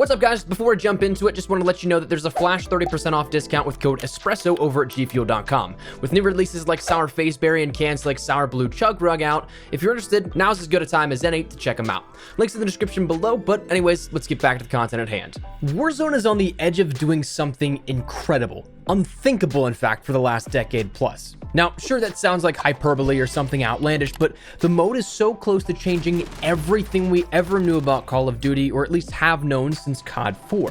What's up, guys? Before I jump into it, just want to let you know that there's a flash 30% off discount with code ESPRESSO over at gfuel.com. With new releases like Sour Faceberry and cans like Sour Blue Chug Rug out, if you're interested, now's as good a time as any to check them out. Links in the description below, but anyways, let's get back to the content at hand. Warzone is on the edge of doing something incredible. Unthinkable, in fact, for the last decade plus. Now, sure, that sounds like hyperbole or something outlandish, but the mode is so close to changing everything we ever knew about Call of Duty, or at least have known since COD 4.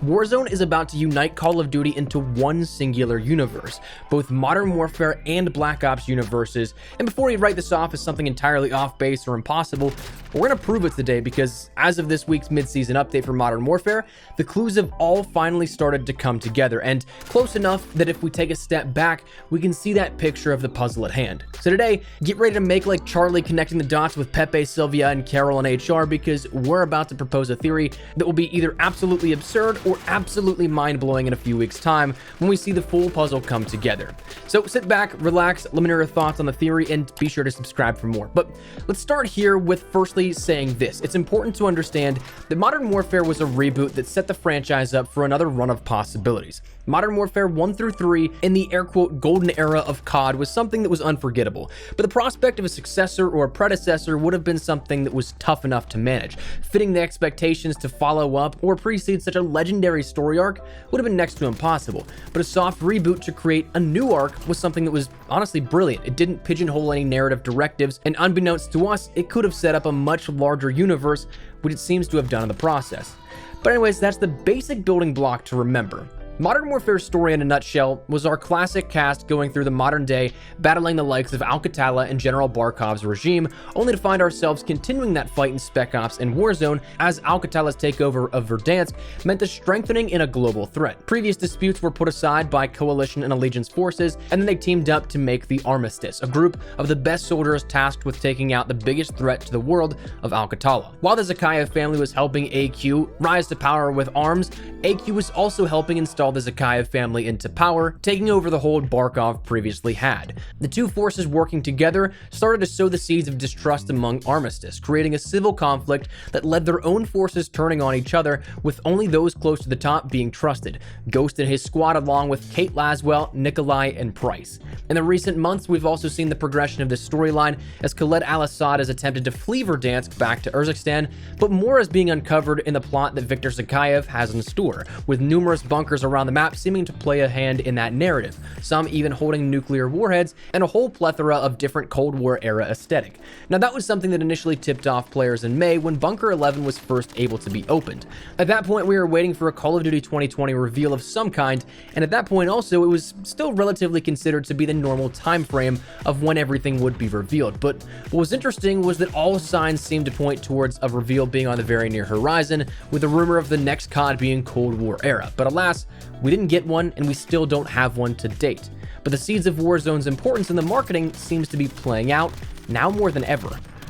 Warzone is about to unite Call of Duty into one singular universe, both Modern Warfare and Black Ops universes, and before we write this off as something entirely off base or impossible, we're gonna prove it today because as of this week's mid-season update for Modern Warfare, the clues have all finally started to come together, and close enough that if we take a step back, we can see that picture of the puzzle at hand. So today, get ready to make like Charlie connecting the dots with Pepe, Sylvia, and Carol and HR, because we're about to propose a theory that will be either absolutely absurd or absolutely mind-blowing in a few weeks' time when we see the full puzzle come together. So sit back, relax, let me know your thoughts on the theory, and be sure to subscribe for more. But let's start here with firstly saying this. It's important to understand that Modern Warfare was a reboot that set the franchise up for another run of possibilities. Modern Warfare 1 through 3 in the air quote golden era of COD was something that was unforgettable, but the prospect of a successor or a predecessor would have been something that was tough enough to manage. Fitting the expectations to follow up or precede such a legendary story arc would have been next to impossible, but a soft reboot to create a new arc was something that was honestly brilliant. It didn't pigeonhole any narrative directives, and unbeknownst to us, it could have set up a much larger universe, which it seems to have done in the process. But anyways, that's the basic building block to remember. Modern Warfare's story in a nutshell was our classic cast going through the modern day, battling the likes of Al-Qatala and General Barkov's regime, only to find ourselves continuing that fight in Spec Ops and Warzone as Al-Qatala's takeover of Verdansk meant a strengthening in a global threat. Previous disputes were put aside by Coalition and Allegiance forces, and then they teamed up to make the Armistice, a group of the best soldiers tasked with taking out the biggest threat to the world of Al-Qatala. While the Zakayev family was helping AQ rise to power with arms, AQ was also helping install the Zakayev family into power, taking over the hold Barkov previously had. The two forces working together started to sow the seeds of distrust among Armistice, creating a civil conflict that led their own forces turning on each other, with only those close to the top being trusted. Ghost and his squad, along with Kate Laswell, Nikolai, and Price. In the recent months, we've also seen the progression of this storyline as Khaled al-Assad has attempted to flee Verdansk back to Urzikstan, but more is being uncovered in the plot that Viktor Zakayev has in store, with numerous bunkers around the map seeming to play a hand in that narrative, some even holding nuclear warheads, and a whole plethora of different Cold War era aesthetic. Now that was something that initially tipped off players in May when Bunker 11 was first able to be opened. At that point, we were waiting for a Call of Duty 2020 reveal of some kind, and at that point also it was still relatively considered to be the normal time frame of when everything would be revealed. But what was interesting was that all signs seemed to point towards a reveal being on the very near horizon, with the rumor of the next COD being Cold War era. But alas, we didn't get one, and we still don't have one to date. But the seeds of Warzone's importance in the marketing seems to be playing out, now more than ever.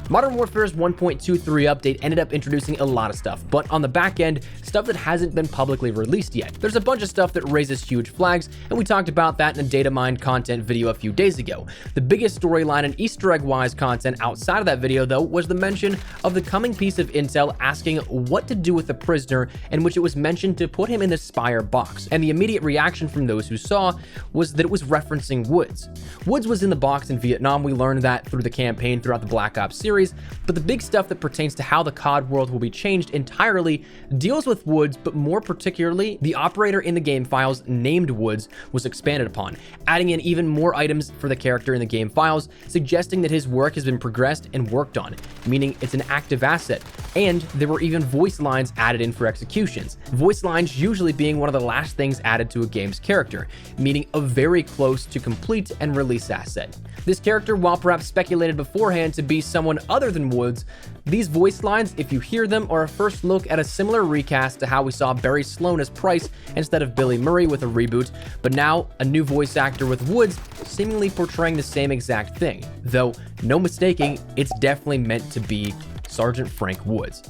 Modern Warfare's 1.23 update ended up introducing a lot of stuff, but on the back end, stuff that hasn't been publicly released yet. There's a bunch of stuff that raises huge flags, and we talked about that in a data mined content video a few days ago. The biggest storyline and Easter egg-wise content outside of that video, though, was the mention of the coming piece of intel asking what to do with the prisoner, in which it was mentioned to put him in the Spire box, and the immediate reaction from those who saw was that it was referencing Woods. Woods was in the box in Vietnam. We learned that through the campaign throughout the Black Ops series, but the big stuff that pertains to how the COD world will be changed entirely deals with Woods, but more particularly, the operator in the game files named Woods was expanded upon, adding in even more items for the character in the game files, suggesting that his work has been progressed and worked on, meaning it's an active asset. And there were even voice lines added in for executions. Voice lines usually being one of the last things added to a game's character, meaning a very close to complete and release asset. This character, while perhaps speculated beforehand to be someone other than Woods, these voice lines, if you hear them, are a first look at a similar recast to how we saw Barry Sloan as Price instead of Billy Murray with a reboot, but now a new voice actor with Woods seemingly portraying the same exact thing, though no mistaking, it's definitely meant to be Sergeant Frank Woods.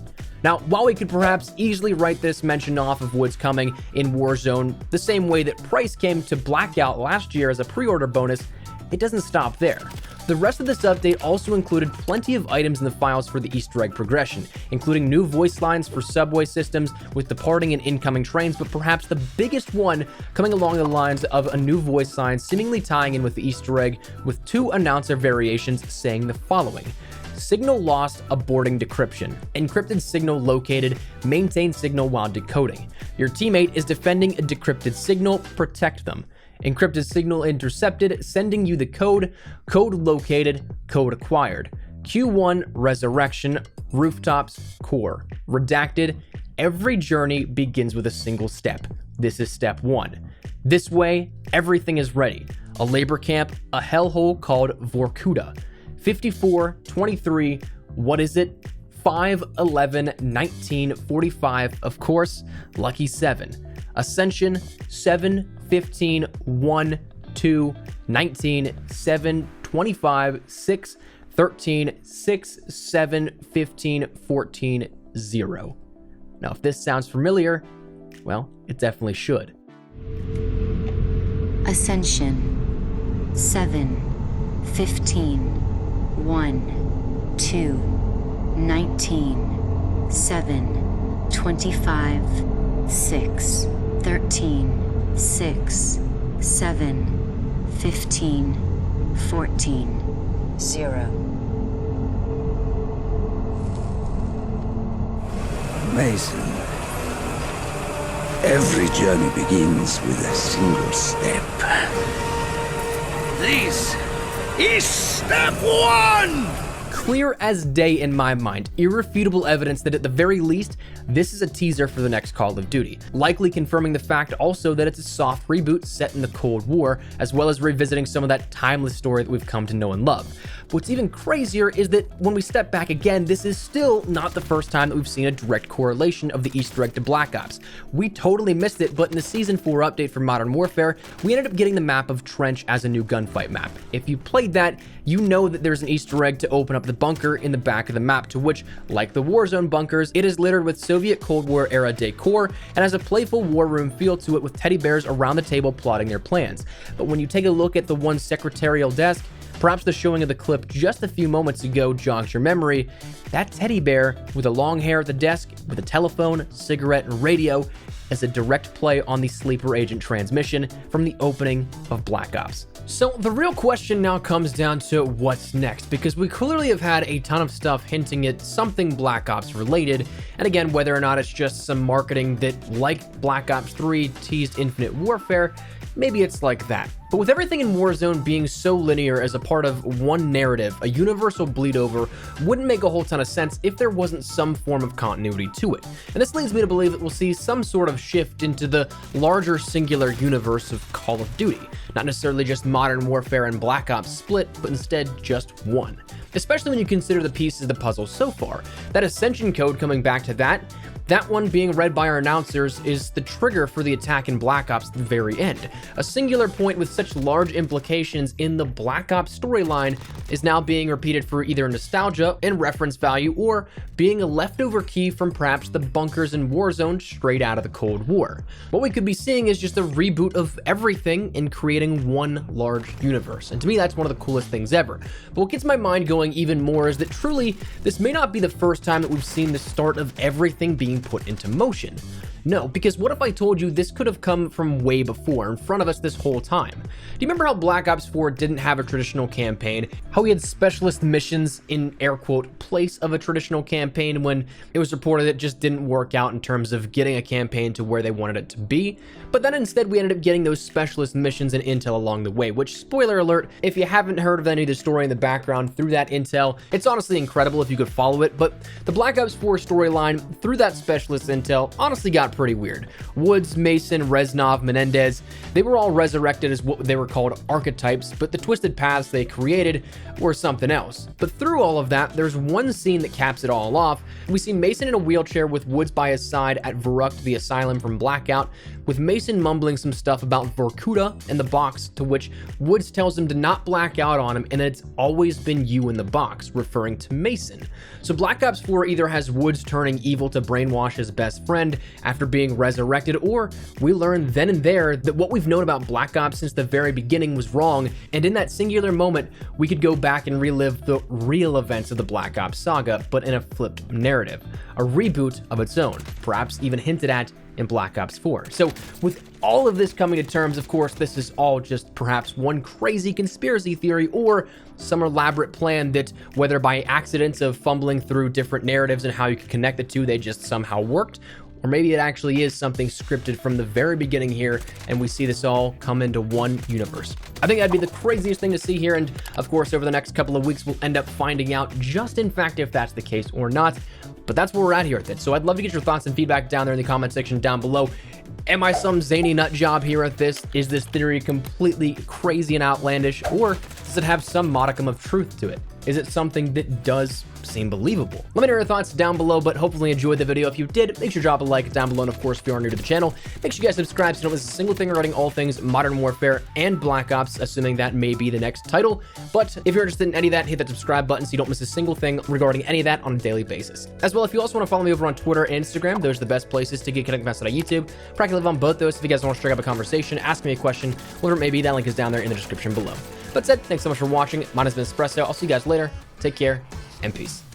Now, while we could perhaps easily write this mention off of Woods coming in Warzone the same way that Price came to Blackout last year as a pre-order bonus, it doesn't stop there. The rest of this update also included plenty of items in the files for the Easter egg progression, including new voice lines for subway systems with departing and incoming trains, but perhaps the biggest one coming along the lines of a new voice line seemingly tying in with the Easter egg, with 2 announcer variations saying the following: signal lost, aborting decryption. Encrypted signal located, maintain signal while decoding. Your teammate is defending a decrypted signal, protect them. Encrypted signal intercepted, sending you the code, code located, code acquired. Q1 resurrection, rooftops, core. Redacted, every journey begins with a single step. This is step 1. This way, everything is ready. A labor camp, a hellhole called Vorkuta. 54, 23, what is it? 5, 11, 19, 45, of course, lucky 7. Ascension, 7, 15, 1, 2, 19, 7, 25, 6, 13, 6, 7, 15, 14, 0. Now, if this sounds familiar, well, it definitely should. Ascension, 7, 15, 1, 2, 19, 7, 25, 6, 13, 6, 7, 15, 14, 0. Mason, every journey begins with a single step. This is step 1! Clear as day in my mind, irrefutable evidence that at the very least, this is a teaser for the next Call of Duty, likely confirming the fact also that it's a soft reboot set in the Cold War, as well as revisiting some of that timeless story that we've come to know and love. But what's even crazier is that when we step back again, this is still not the first time that we've seen a direct correlation of the Easter egg to Black Ops. We totally missed it, but in the Season 4 update for Modern Warfare, we ended up getting the map of Trench as a new gunfight map. If you played that, you know that there's an Easter egg to open up the bunker in the back of the map, to which, like the Warzone bunkers, it is littered with Soviet Cold War era decor and has a playful war room feel to it with teddy bears around the table plotting their plans. But when you take a look at the one secretarial desk, perhaps the showing of the clip just a few moments ago jogs your memory, that teddy bear with the long hair at the desk with a telephone, cigarette, and radio is a direct play on the sleeper agent transmission from the opening of Black Ops. So the real question now comes down to what's next, because we clearly have had a ton of stuff hinting at something Black Ops related, and again, whether or not it's just some marketing that, like Black Ops 3 teased Infinite Warfare, maybe it's like that. But with everything in Warzone being so linear as a part of one narrative, a universal bleed over wouldn't make a whole ton of sense if there wasn't some form of continuity to it. And this leads me to believe that we'll see some sort of shift into the larger singular universe of Call of Duty. Not necessarily just Modern Warfare and Black Ops split, but instead just one. Especially when you consider the pieces of the puzzle so far. That Ascension code coming back to that one being read by our announcers is the trigger for the attack in Black Ops at the very end. A singular point with such large implications in the Black Ops storyline is now being repeated for either nostalgia and reference value, or being a leftover key from perhaps the bunkers in Warzone straight out of the Cold War. What we could be seeing is just a reboot of everything and creating one large universe. And to me, that's one of the coolest things ever. But what gets my mind going even more is that truly, this may not be the first time that we've seen the start of everything being put into motion. No, because what if I told you this could have come from way before, in front of us this whole time? Do you remember how Black Ops 4 didn't have a traditional campaign? How we had specialist missions in air quote place of a traditional campaign when it was reported it just didn't work out in terms of getting a campaign to where they wanted it to be? But then instead we ended up getting those specialist missions and intel along the way, which, spoiler alert, if you haven't heard of any of the story in the background through that intel, it's honestly incredible if you could follow it. But the Black Ops 4 storyline through that specialist intel honestly got pretty weird. Woods, Mason, Reznov, Menendez, they were all resurrected as what they were called archetypes, but the twisted paths they created were something else. But through all of that, there's one scene that caps it all off. We see Mason in a wheelchair with Woods by his side at Verrucht, the asylum from Blackout, with Mason mumbling some stuff about Vorkuta and the box, to which Woods tells him to not black out on him and it's always been you in the box, referring to Mason. So Black Ops 4 either has Woods turning evil to brainwash his best friend after being resurrected, or we learn then and there that what we've known about Black Ops since the very beginning was wrong, and in that singular moment, we could go back and relive the real events of the Black Ops saga, but in a flipped narrative, a reboot of its own, perhaps even hinted at in Black Ops 4. So with all of this coming to terms, of course, this is all just perhaps one crazy conspiracy theory or some elaborate plan that, whether by accidents of fumbling through different narratives and how you could connect the two, they just somehow worked, or maybe it actually is something scripted from the very beginning here, and we see this all come into one universe. I think that'd be the craziest thing to see here, and of course, over the next couple of weeks, we'll end up finding out just in fact if that's the case or not. But that's where we're at here with it. So I'd love to get your thoughts and feedback down there in the comment section down below. Am I some zany nut job here at this? Is this theory completely crazy and outlandish, or does it have some modicum of truth to it? Is it something that does seem believable? Let me know your thoughts down below, but hopefully enjoyed the video. If you did, make sure to drop a like down below, and of course, if you are new to the channel, make sure you guys subscribe so you don't miss a single thing regarding all things Modern Warfare and Black Ops, assuming that may be the next title. But if you're interested in any of that, hit that subscribe button so you don't miss a single thing regarding any of that on a daily basis. As well, if you also want to follow me over on Twitter and Instagram, those are the best places to get connected outside of YouTube. Practically live on both those. If you guys want to strike up a conversation, ask me a question, whatever it may be, that link is down there in the description below. That said, thanks so much for watching. Mine has been Espresso. I'll see you guys later. Take care and peace.